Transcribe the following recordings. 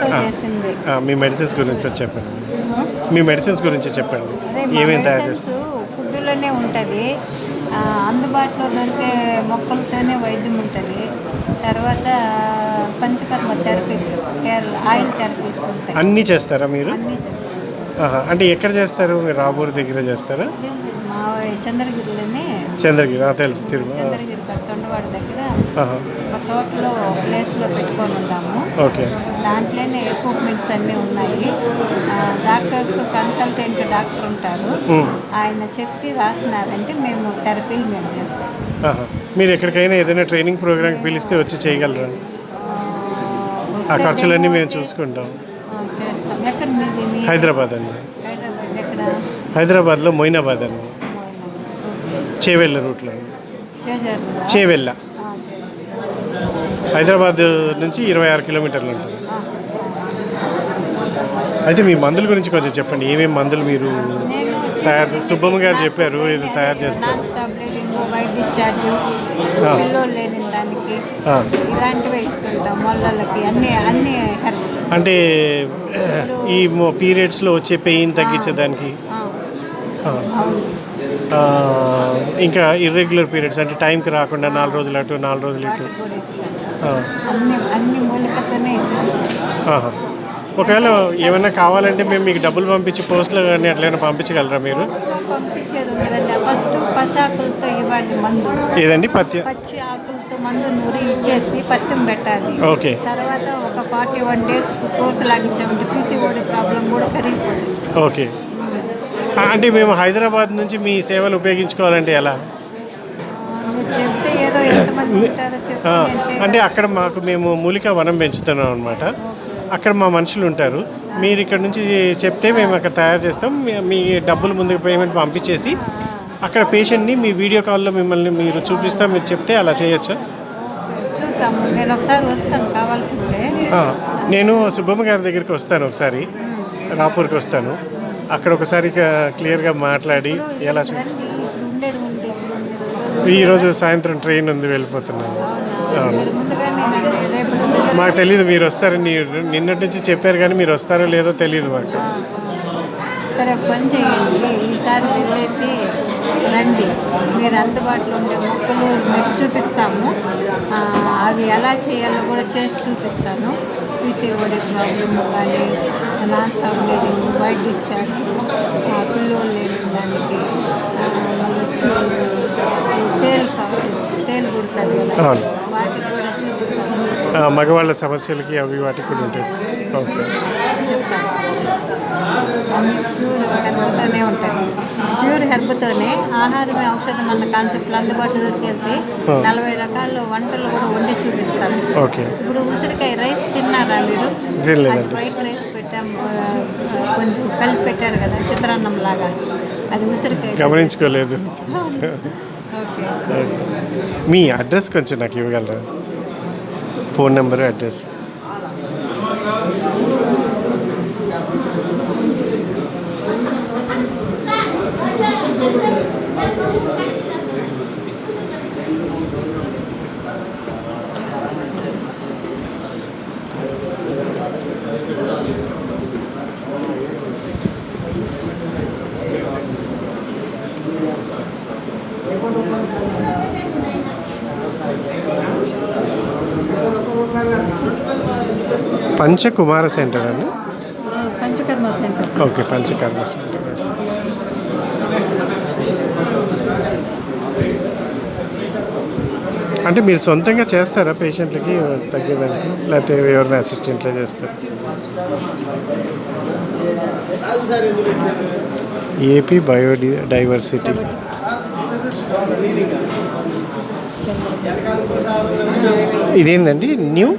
చేసింది. మీ మెడిసిన్స్ గురించి చెప్పండి. మీ మెడిసిన్స్ గురించి చెప్పండి. ఏమేమి తయారు చేస్తారు? ఫుడ్లోనే ఉంటుంది. అందుబాటులో దొరికే మొక్కలతోనే వైద్యం ఉంటుంది. తర్వాత panchakarma therapies, Kerala oil therapies ఉంటాయి. అన్నీ చేస్తారా మీరు? అన్నీ చేస్తారు. అంటే ఎక్కడ చేస్తారు? మీరు రాబూర్ దగ్గర చేస్తారా? మా చంద్రగిరిలోనే. చంద్రగిరి తెలుసు. తిరుమల చంద్రగిరి తొండవాడి దగ్గర ఒక తోటలో ప్లేస్లో పెట్టుకొని ఉన్నాము. ఓకే. దాంట్లోనే ఎక్విప్మెంట్స్ అన్నీ ఉన్నాయి. డాక్టర్స్ కన్సల్టెంట్ డాక్టర్ ఉంటారు. ఆయన చెప్పి రాసినారంటే మేము థెరపీలు మేము చేస్తాం. మీరు ఎక్కడికైనా ఏదైనా ట్రైనింగ్ ప్రోగ్రామ్కి పిలిస్తే వచ్చి చేయగలరా? ఆ ఖర్చులన్నీ మేము చూసుకుంటాం. చేస్తాం. ఎక్కడ మీది? హైదరాబాద్ అండి. హైదరాబాద్ ఎక్కడ? హైదరాబాద్లో మొయినాబాద్ అండి. చేవెళ్ళ రూట్లో. చేవెళ్ళ హైదరాబాద్ నుంచి 26 కిలోమీటర్లు ఉంటుంది. అయితే మీ మందుల గురించి కొంచెం చెప్పండి. ఏమేమి మందులు మీరు తయారు? సుబ్బమ్మ గారు చెప్పారు ఇది తయారు చేస్తారు. ఇలాంటివి ఇస్తుంటాం మొల్లలకి. అన్ని అంటే ఈ పీరియడ్స్లో వచ్చే పెయిన్ తగ్గించేదానికి, ఇంకా ఇర్రెగ్యులర్ పీరియడ్స్ అంటే టైంకి రాకుండా 4 రోజులు అటు 4 రోజులు ఇటు. అన్ని మూలికతోనే ఇస్తాం. ఒకవేళ ఏమైనా కావాలంటే మేము మీకు డబ్బులు పంపించి పోస్టులు కానీ అట్లయినా పంపించగలరా మీరు? పంపించేది ఉండదండి. ఫస్ట్ పచ్చి ఆకులతో ఇవ్వాలి మందు. ఏదండి? పచ్చి ఆకులతో మందు నూరి ఇచ్చేసి పత్యం పెట్టాలి. ఓకే. తర్వాత ఒక 41 days కోర్సు లాగించామంటే పీసీఓడి ప్రాబ్లం కూడా కరిగిపోతుంది. ఓకే. అంటే మేము హైదరాబాద్ నుంచి మీ సేవలు ఉపయోగించుకోవాలంటే ఎలా? చెప్తే ఏదో ఎంతమంది ఉంటారో చెప్తే. అంటే అక్కడ మేము మూలికా వనం పెంచుతున్నాం అనమాట. అక్కడ మా మనుషులు ఉంటారు. మీరు ఇక్కడ నుంచి చెప్తే మేము అక్కడ తయారు చేస్తాం. మీ డబ్బులు ముందుకు పేమెంట్ పంపించేసి అక్కడ పేషెంట్ని మీ వీడియో కాల్లో మిమ్మల్ని మీరు చూపిస్తాం. మీరు చెప్తే అలా చేయొచ్చా? చూద్దాము. నేను ఒకసారి వస్తాను కావాల్సిందే. నేను సుబ్బమ్మ గారి దగ్గరికి వస్తాను. ఒకసారి రాపూర్కి వస్తాను. అక్కడ ఒకసారి క్లియర్గా మాట్లాడి ఎలా ఈరోజు సాయంత్రం ట్రైన్ ఉంది, వెళ్ళిపోతున్నాను. మాకు తెలీదు మీరు వస్తారని. నిన్నటి నుంచి చెప్పారు కానీ మీరు వస్తారో లేదో తెలియదు మాకు. సరే, పని చేయండి. ఈసారి వెళ్ళేసి రండి. మీరు అందుబాటులో ఉండే మొక్కలు మీకు చూపిస్తాము. అవి ఎలా చేయాలో కూడా చేసి చూపిస్తాను. పీసీఓడి ప్రాబ్లమ్ కానీ, non stop bleeding, white discharge, పిల్లలు లేని దానికి, తేలు కుడుతుంది కదా, వాటికి కూడా చూపిస్తాను. మగవాళ్ళ సమస్యలకి అవి వాటికి కూడా ఉంటాయి. ఓకే. చెప్తాను. ప్యూర్ హెర్బ్తోనే ఉంటుంది. ప్యూర్ హెర్బ్తోనే ఆహారమే ఔషధం అన్న కాన్సెప్ట్లో అందుబాటులో దొరికేది. 40 రకాల వంటలు కూడా వండి చూపిస్తాను. ఓకే. ఇప్పుడు ఉసిరికాయ రైస్ తిన్నారా మీరు? వైట్ రైస్ పెట్టాము, కొంచెం కలిపి పెట్టారు కదా చిత్రాన్నం లాగా. అది ఉసిరికాయ. గమనించుకోలేదు. మీ అడ్రస్ కొంచెం నాకు ఇవ్వగలరా? Phone number, address. పంచకుమార సెంటర్ అండి. Panchakarma centre. Okay, Panchakarma centre. అంటే మీరు సొంతంగా చేస్తారా పేషెంట్లకి తగ్గేదానికి, లేకపోతే ఎవరైనా అసిస్టెంట్లే చేస్తారు? AP biodiversity. ఇదేంటండి? New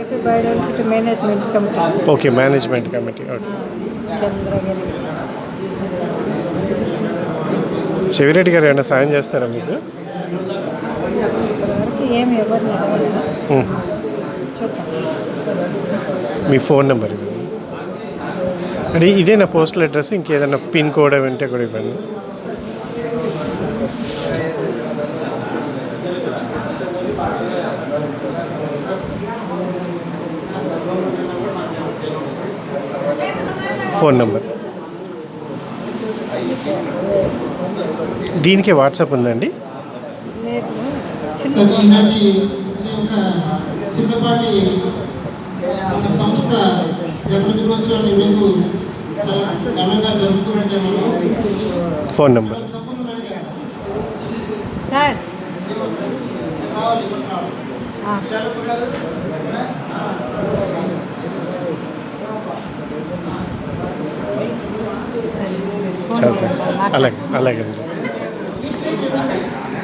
AP biodiversity management committee. Okay, management committee. Okay. Chandragiri. Chevireddy గారు ఏమైనా సాయం చేస్తారా మీకు? ఏమి ఎవరిని మీ ఫోన్ నెంబర్ ఇవ్వండి. అంటే ఇదే నా పోస్టల్ అడ్రస్, ఇంకేదైనా పిన్ కోడ్ ఉంటే కూడా ఇవ్వండి. Phone number. దీనికి వాట్సాప్ ఉందండి? లేదు, ఇలాంటి ఒక చిన్నపాటి ఒక సంస్థ జన్మ దినోత్సవాన్ని ఈరోజు చాలా ఘనంగా జరుపుకున్నట్టే మనం. Phone number. సార్ చాలా అలాగే అలాగే.